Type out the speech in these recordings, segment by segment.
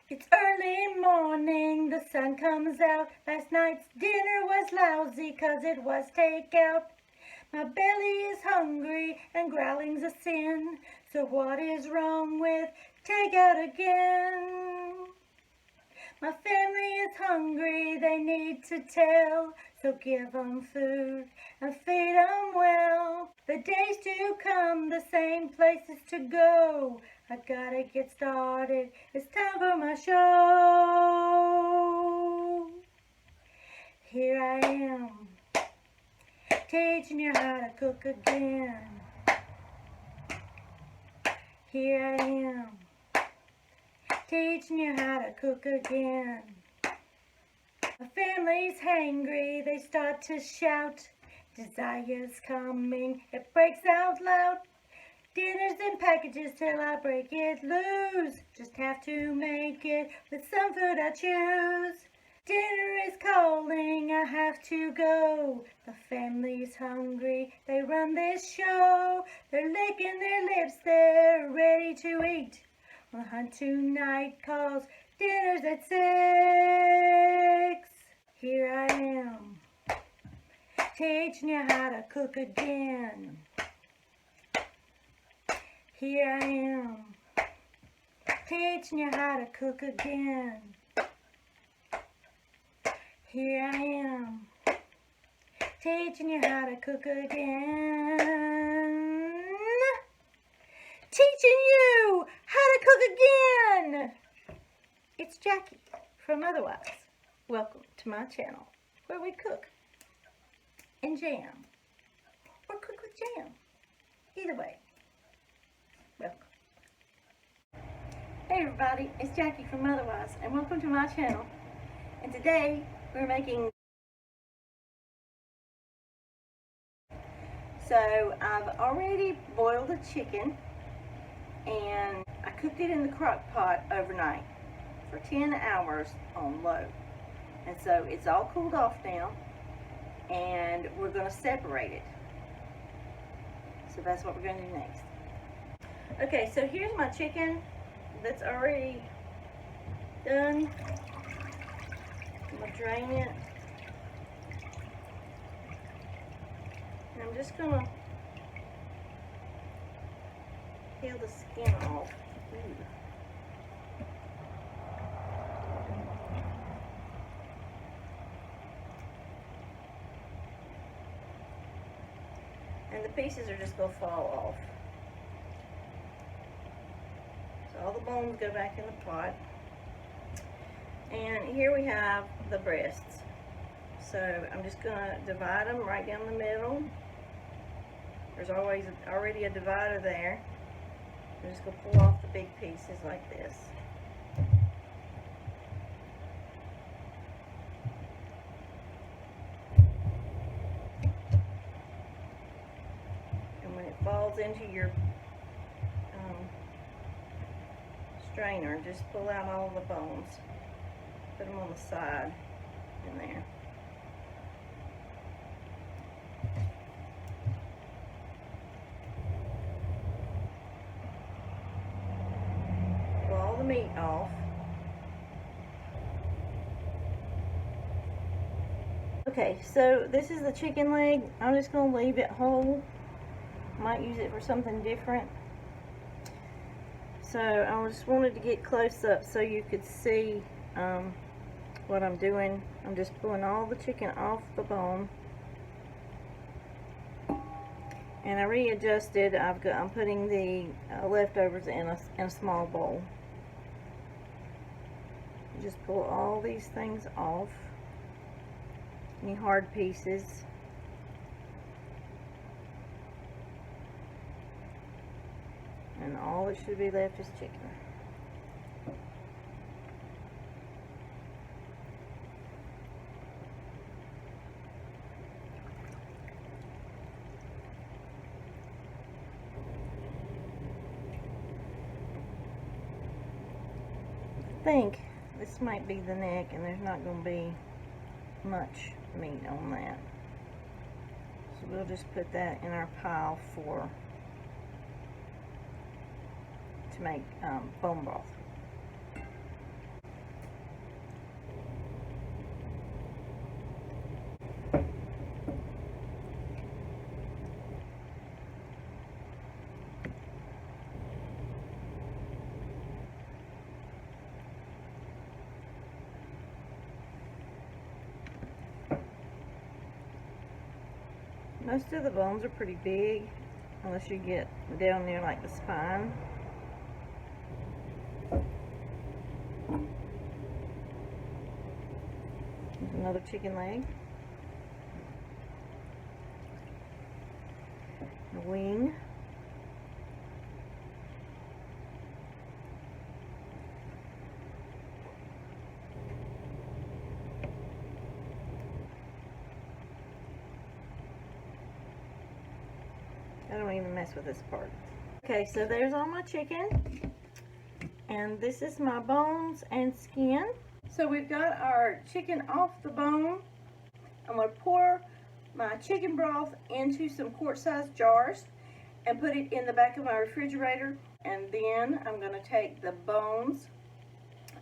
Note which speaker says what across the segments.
Speaker 1: It's early morning, the sun comes out. Last night's dinner was lousy 'cause it was takeout. My belly is hungry and growling's a sin. So what is wrong with takeout again? My family is hungry, they need to tell. So give 'em food and feed 'em well. The days to come, the same places to go. I gotta get started, it's time for my show. Here I am, teaching you how to cook again. Here I am, teaching you how to cook again. My family's hangry, they start to shout. Desire's coming, it breaks out loud. Dinner's in packages till I break it loose. Just have to make it with some food I choose. Dinner is calling, I have to go. The family's hungry, they run this show. They're licking their lips, they're ready to eat. On the hunt tonight calls, dinner's at 6. Here I am, teaching you how to cook again. Here I am, teaching you how to cook again. Here I am, teaching you how to cook again. Teaching you how to cook again. It's Jackie from Otherwise. Welcome to my channel where we cook and jam, or cook with jam. Either way, welcome. Hey everybody, it's Jackie from Otherwise, and welcome to my channel. And today we're making. So I've already boiled the chicken, and I cooked it in the crock pot overnight for 10 hours on low. And so it's all cooled off now, and we're going to separate it. So that's what we're going to do next. Okay, so here's my chicken that's already done. I'm going to drain it. And I'm just going to peel the skin off. Ooh. And the pieces are just going to fall off. So all the bones go back in the pot. And here we have the breasts. So I'm just going to divide them right down the middle. There's already a divider there. I'm just going to pull off the big pieces like this. And when it falls into your strainer, just pull out all the bones. Put them on the side in there. Pull all the meat off. Okay, so this is the chicken leg. I'm just going to leave it whole. Might use it for something different. So I just wanted to get close up so you could see what I'm doing. I'm just pulling all the chicken off the bone, and I readjusted. I'm putting the leftovers in a small bowl. You just pull all these things off, any hard pieces. And all that should be left is chicken. I think this might be the neck, and there's not going to be much meat on that. So we'll just put that in our pile to make bone broth. Most of the bones are pretty big, unless you get down near like the spine. There's another chicken leg. A wing. I don't even mess with this part. Okay, so there's all my chicken. And this is my bones and skin. So we've got our chicken off the bone. I'm going to pour my chicken broth into some quart-sized jars and put it in the back of my refrigerator. And then I'm going to take the bones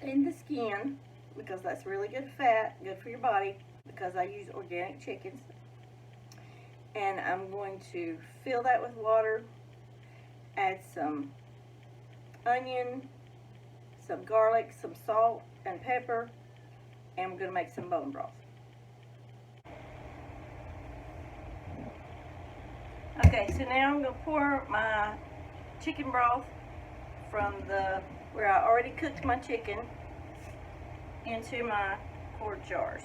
Speaker 1: and the skin, because that's really good fat, good for your body, because I use organic chickens. And I'm going to fill that with water, add some onion, some garlic, some salt and pepper, and we're going to make some bone broth. Okay, so now I'm going to pour my chicken broth from where I already cooked my chicken into my quart jars.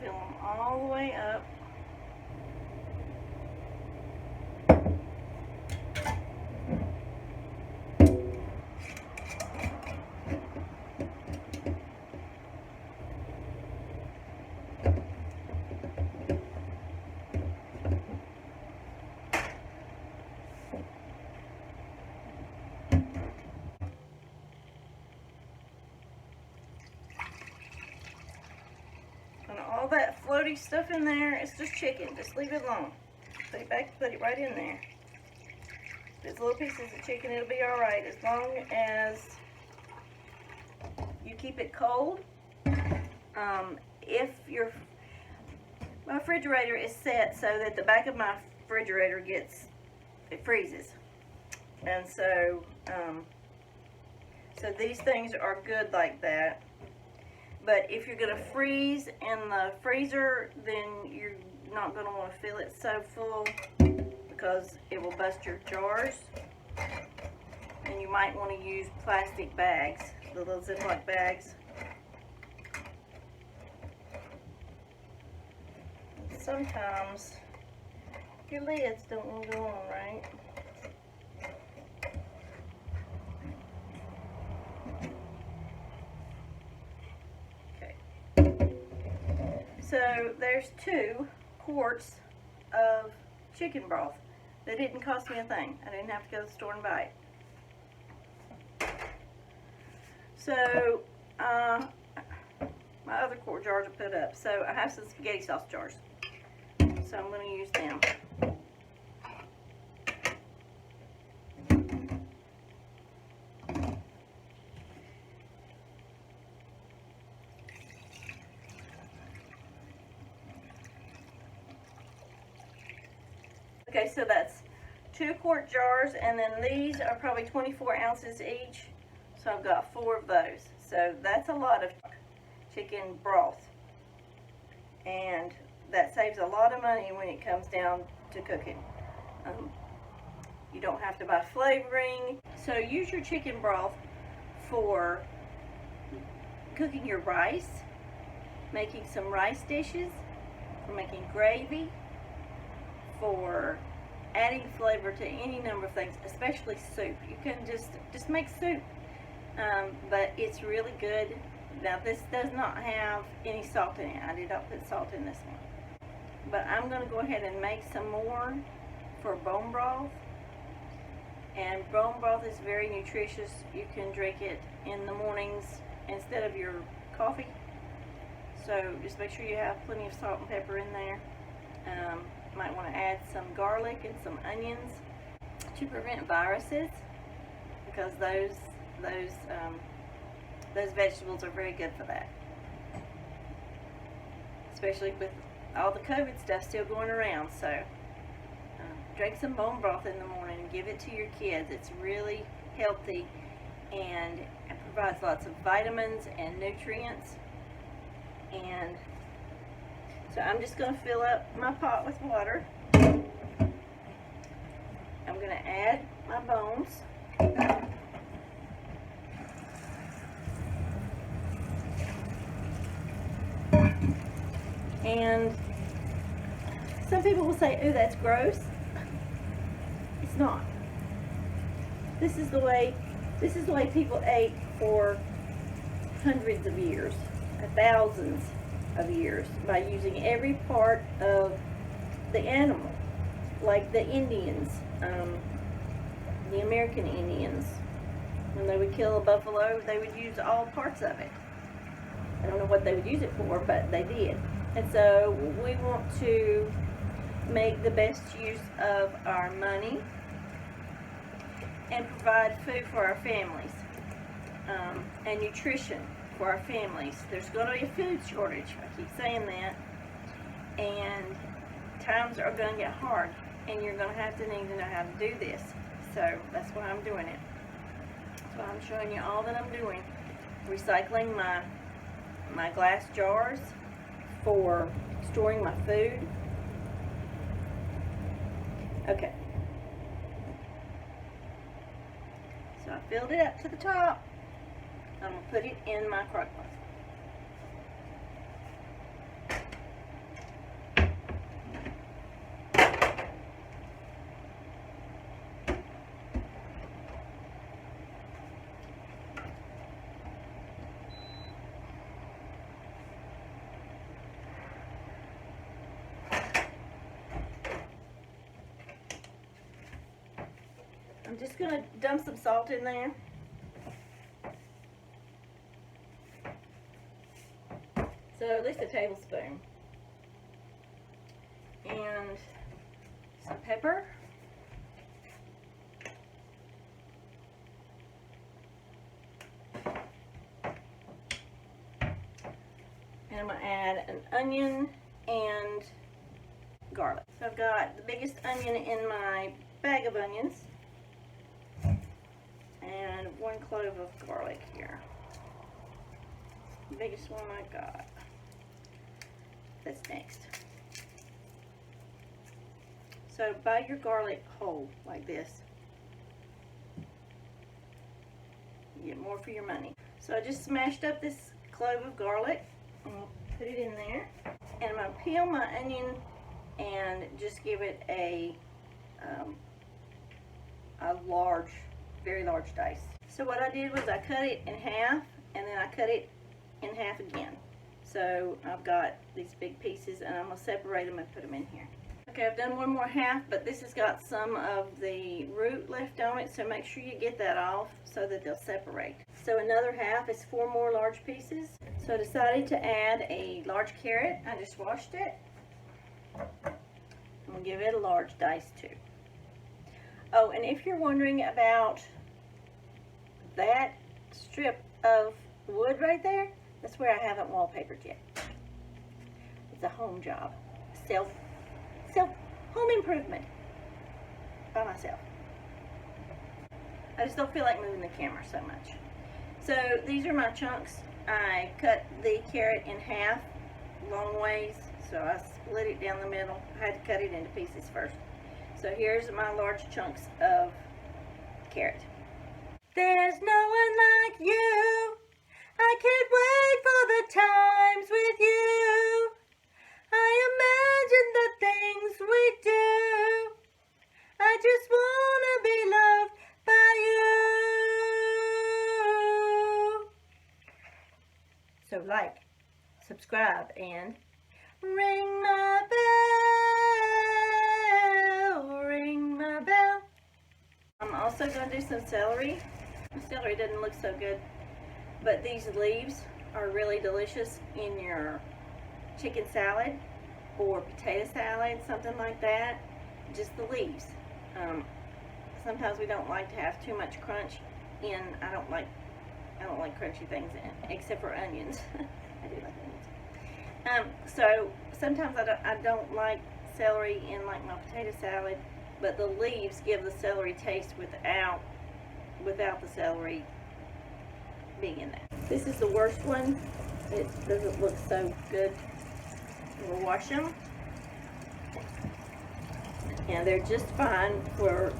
Speaker 1: Fill them all the way up. And all that floaty stuff in there, it's just chicken. Just leave it alone. Put it back, put it right in there. There's little pieces of chicken, it'll be alright as long as you keep it cold. If my refrigerator is set so that the back of my refrigerator it freezes. And so, so these things are good like that. But if you're going to freeze in the freezer, then you're not going to want to fill it so full, because it will bust your jars. And you might want to use plastic bags, the little Ziploc bags. Sometimes your lids don't want to go on right. So there's 2 quarts of chicken broth. That didn't cost me a thing. I didn't have to go to the store and buy it. So my other quart jars are put up. So I have some spaghetti sauce jars. So I'm going to use them. Okay, so that's 2 quart jars, and then these are probably 24 ounces each. So I've got 4 of those. So that's a lot of chicken broth. And that saves a lot of money when it comes down to cooking. You don't have to buy flavoring. So use your chicken broth for cooking your rice, making some rice dishes, for making gravy, for adding flavor to any number of things, especially soup. You can just make soup, but it's really good. Now this does not have any salt in it. I did not put salt in this one, but I'm going to go ahead and make some more for bone broth. And bone broth is very nutritious. You can drink it in the mornings instead of your coffee. So just make sure you have plenty of salt and pepper in there. Might want to add some garlic and some onions to prevent viruses, because those vegetables are very good for that.
Speaker 2: especially with all the COVID stuff still going around. So drink some bone broth in the morning and give it to your kids. It's really healthy and it provides lots of vitamins and nutrients. And so I'm just going to fill up my pot with water. I'm going to add my bones. And some people will say, "Ooh, that's gross." It's not. This is the way people ate for hundreds of years, thousands of years, by using every part of the animal, like the Indians, the American Indians. When they would kill a buffalo, they would use all parts of it. I don't know what they would use it for, but they did. And so we want to make the best use of our money and provide food for our families, and nutrition for our families. There's going to be a food shortage. I keep saying that. And times are going to get hard, and you're going to have to need to know how to do this. So that's why I'm doing it. So I'm showing you all that I'm doing. Recycling my glass jars for storing my food. Okay. So I filled it up to the top. I'm going to put it in my crock pot. I'm just going to dump some salt in there. So at least a tablespoon. And some pepper. And I'm going to add an onion and garlic. So I've got the biggest onion in my bag of onions. And 1 clove of garlic here. The biggest one I got. That's next. So buy your garlic whole like this. You get more for your money. So I just smashed up this clove of garlic. I'm going to put it in there. And I'm going to peel my onion and just give it a large, very large dice. So what I did was I cut it in half, and then I cut it in half again. So I've got these big pieces, and I'm going to separate them and put them in here. Okay, I've done one more half, but this has got some of the root left on it, so make sure you get that off so that they'll separate. So another half is 4 more large pieces. So I decided to add a large carrot. I just washed it. I'm going to give it a large dice too. Oh, and if you're wondering about that strip of wood right there, that's where I haven't wallpapered yet. It's a home job. Self home improvement by myself. I just don't feel like moving the camera so much. So these are my chunks. I cut the carrot in half long ways, so I split it down the middle. I had to cut it into pieces first. So here's my large chunks of carrot.
Speaker 1: There's no one like you. I can't wait for the times with you. I imagine the things we do. I just wanna be loved by you. So like, subscribe, and ring my bell, ring my bell.
Speaker 2: I'm also going to do some celery. The celery doesn't look so good, but these leaves are really delicious in your chicken salad or potato salad, something like that. Just the leaves. Sometimes we don't like to have too much crunch in. I don't like crunchy things in, except for onions. I do like onions. So sometimes I don't like celery in like my potato salad, but the leaves give the celery taste without the celery being in there. This is the worst one. It doesn't look so good. We'll wash them. And they're just fine for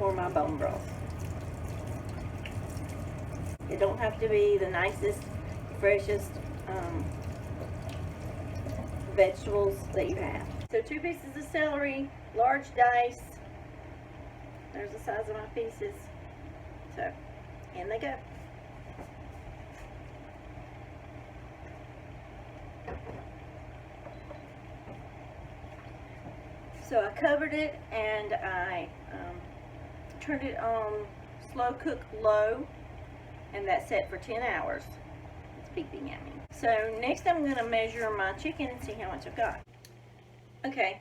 Speaker 2: my bone broth. It don't have to be the nicest, freshest vegetables that you have. So 2 pieces of celery, large dice. There's the size of my pieces. So, in they go. So I covered it and I turned it on slow cook low, and that's set for 10 hours. It's beeping at me. So next I'm going to measure my chicken and see how much I've got. Okay,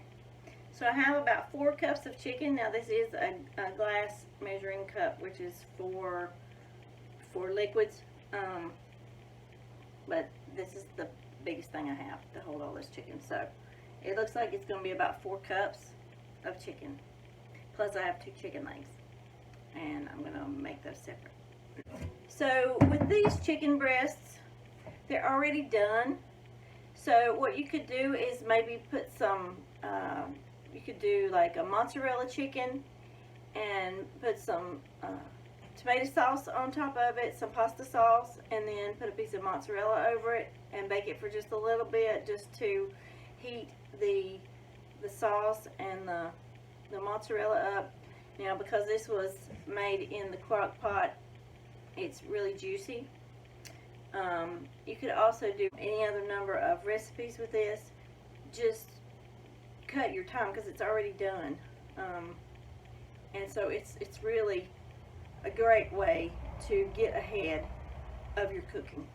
Speaker 2: so I have about 4 cups of chicken. Now this is a glass measuring cup, which is for liquids, but this is the biggest thing I have to hold all this chicken. So it looks like it's going to be about 4 cups of chicken. Plus I have 2 chicken legs, and I'm going to make those separate. So with these chicken breasts, they're already done. So what you could do is maybe put some, you could do like a mozzarella chicken and put some tomato sauce on top of it, some pasta sauce, and then put a piece of mozzarella over it and bake it for just a little bit, just to heat the sauce and the mozzarella up. Now because this was made in the crock pot, it's really juicy. You could also do any other number of recipes with this. Just cut your time because it's already done. And so it's really a great way to get ahead of your cooking.